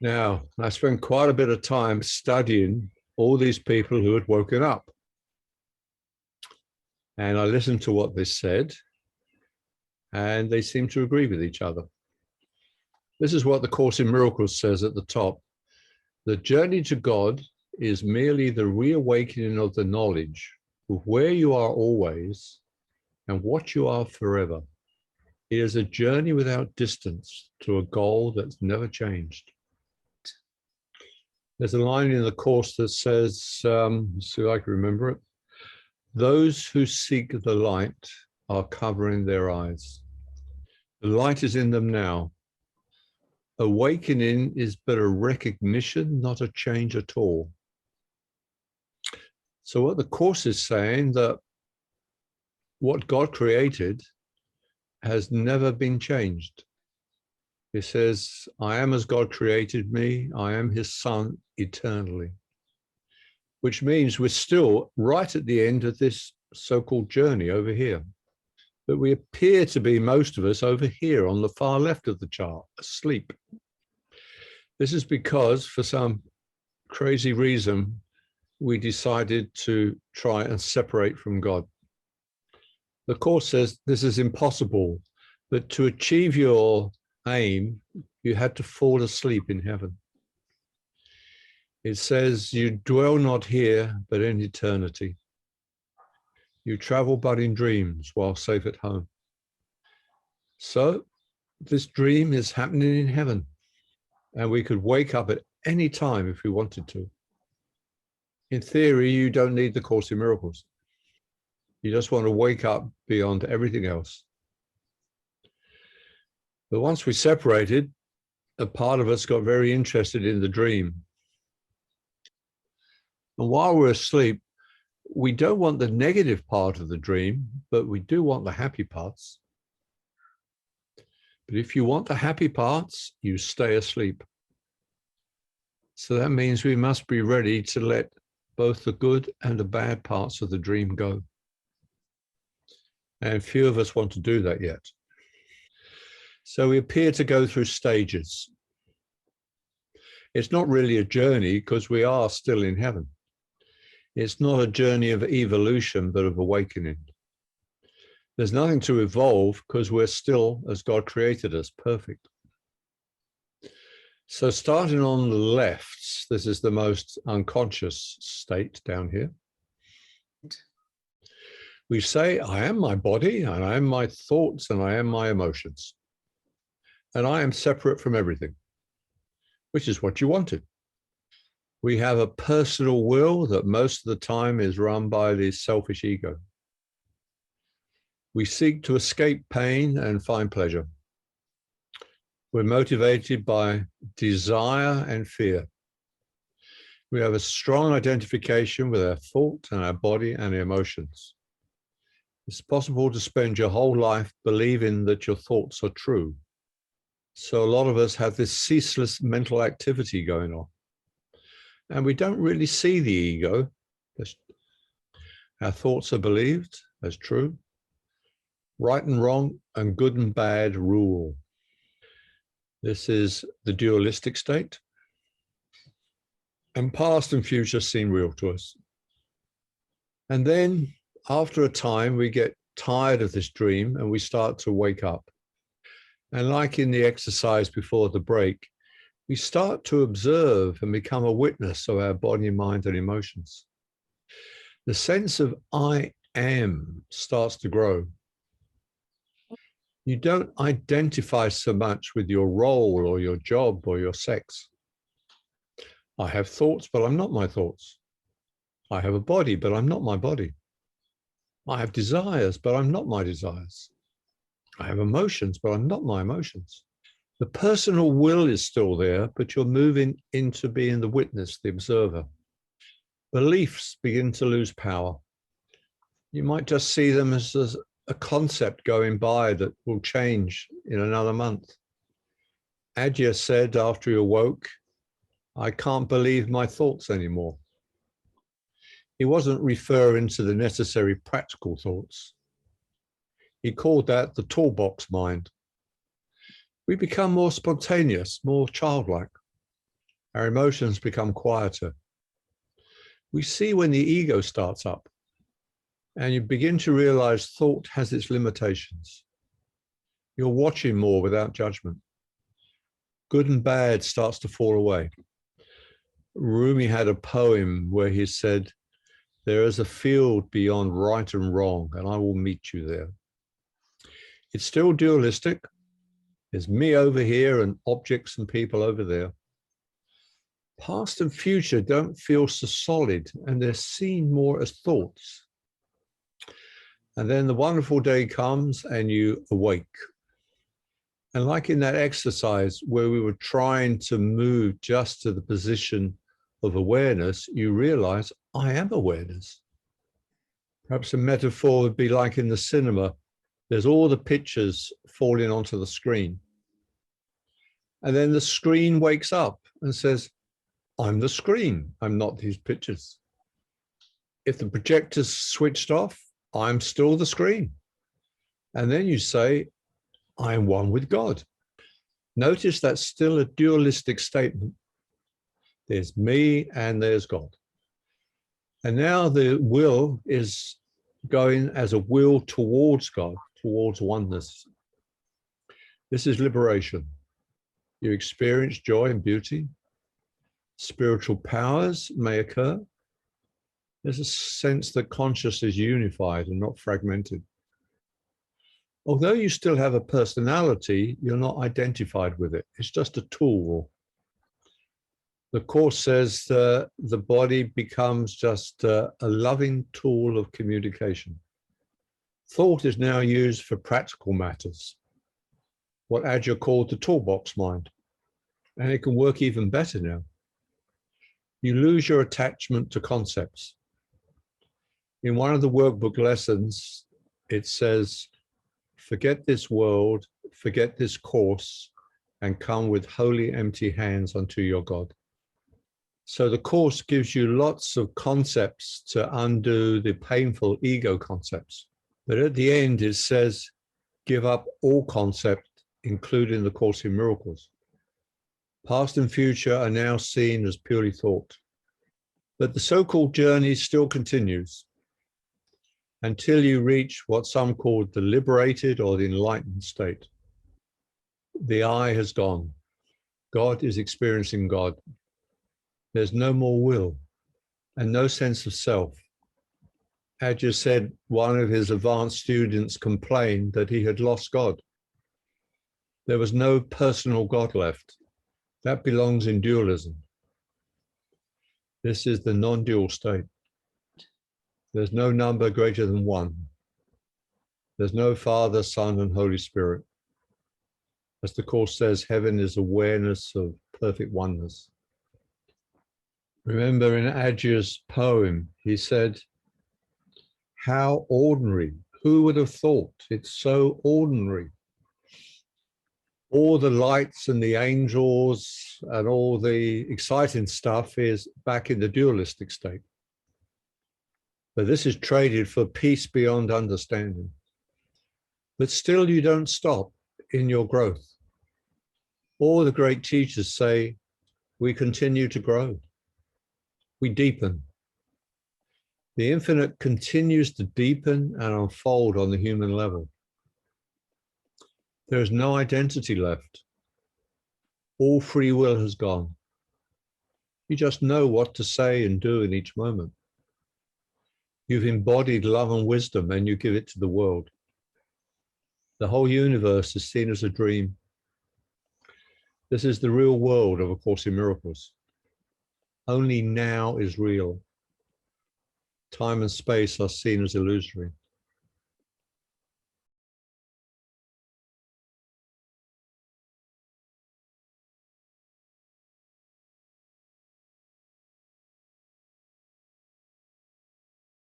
Now, I spent quite a bit of time studying all these people who had woken up. And I listened to what they said, and they seemed to agree with each other. This is what the Course in Miracles says at the top. The journey to God is merely the reawakening of the knowledge of where you are always and what you are forever. It is a journey without distance to a goal that's never changed. There's a line in the Course that says, see if I can remember it, those who seek the light are covering their eyes. The light is in them now. Awakening is but a recognition, not a change at all. So what the Course is saying, that what God created has never been changed. It says, I am as God created me. I am his son eternally. Which means we're still right at the end of this so-called journey over here. But we appear to be, most of us, over here on the far left of the chart, asleep. This is because, for some crazy reason, we decided to try and separate from God. The Course says this is impossible, but to achieve your aim, you had to fall asleep in heaven. It says, you dwell not here, but in eternity. You travel but in dreams while safe at home. So this dream is happening in heaven, and we could wake up at any time if we wanted to. In theory, you don't need the Course in Miracles. You just want to wake up beyond everything else. But once we separated, a part of us got very interested in the dream. And while we're asleep, we don't want the negative part of the dream, but we do want the happy parts. But if you want the happy parts, you stay asleep. So that means we must be ready to let both the good and the bad parts of the dream go. And few of us want to do that yet. So we appear to go through stages. It's not really a journey because we are still in heaven. It's not a journey of evolution, but of awakening. There's nothing to evolve because we're still, as God created us, perfect. So starting on the left, this is the most unconscious state down here. We say, I am my body, and I am my thoughts, and I am my emotions. And I am separate from everything, which is what you wanted. We have a personal will that most of the time is run by the selfish ego. We seek to escape pain and find pleasure. We're motivated by desire and fear. We have a strong identification with our thought and our body and our emotions. It's possible to spend your whole life believing that your thoughts are true. So a lot of us have this ceaseless mental activity going on. And we don't really see the ego. Our thoughts are believed as true. Right and wrong and good and bad rule. This is the dualistic state. And past and future seem real to us. And then after a time, we get tired of this dream and we start to wake up. And like in the exercise before the break, we start to observe and become a witness of our body, mind, and emotions. The sense of I am starts to grow. You don't identify so much with your role or your job or your sex. I have thoughts, but I'm not my thoughts. I have a body, but I'm not my body. I have desires, but I'm not my desires. I have emotions, but I'm not my emotions. The personal will is still there, but you're moving into being the witness, the observer. Beliefs begin to lose power. You might just see them as a concept going by that will change in another month. Adya said after he awoke, I can't believe my thoughts anymore. He wasn't referring to the necessary practical thoughts. He called that the toolbox mind. We become more spontaneous, more childlike. Our emotions become quieter. We see when the ego starts up, and you begin to realize thought has its limitations. You're watching more without judgment. Good and bad starts to fall away. Rumi had a poem where he said, "There is a field beyond right and wrong, and I will meet you there." It's still dualistic. There's me over here and objects and people over there. Past and future don't feel so solid, and they're seen more as thoughts. And then the wonderful day comes and you awake. And like in that exercise where we were trying to move just to the position of awareness, you realize, I am awareness. Perhaps a metaphor would be like in the cinema, there's all the pictures falling onto the screen. And then the screen wakes up and says, I'm the screen, I'm not these pictures. If the projector's switched off, I'm still the screen. And then you say, I am one with God. Notice that's still a dualistic statement. There's me and there's God. And now the will is going as a will towards God, towards oneness. This is liberation. You experience joy and beauty. Spiritual powers may occur. There's a sense that consciousness is unified and not fragmented. Although you still have a personality, you're not identified with it. It's just a tool. The Course says the body becomes just a loving tool of communication. Thought is now used for practical matters, what Adya called the toolbox mind, and it can work even better now. You lose your attachment to concepts. In one of the workbook lessons, it says, forget this world, forget this course, and come with holy empty hands unto your God. So the Course gives you lots of concepts to undo the painful ego concepts. But at the end, it says, give up all concept, including the Course in Miracles. Past and future are now seen as purely thought. But the so-called journey still continues until you reach what some call the liberated or the enlightened state. The I has gone. God is experiencing God. There's no more will and no sense of self. Adya said one of his advanced students complained that he had lost God. There was no personal God left. That belongs in dualism. This is the non-dual state. There's no number greater than one. There's no Father, Son, and Holy Spirit. As the Course says, heaven is awareness of perfect oneness. Remember in Adya's poem, he said, how ordinary. Who would have thought? It's so ordinary. All the lights and the angels and all the exciting stuff is back in the dualistic state. But this is traded for peace beyond understanding. But still you don't stop in your growth. All the great teachers say, we continue to grow. We deepen. The infinite continues to deepen and unfold on the human level. There is no identity left. All free will has gone. You just know what to say and do in each moment. You've embodied love and wisdom and you give it to the world. The whole universe is seen as a dream. This is the real world of A Course in Miracles. Only now is real. Time and space are seen as illusory.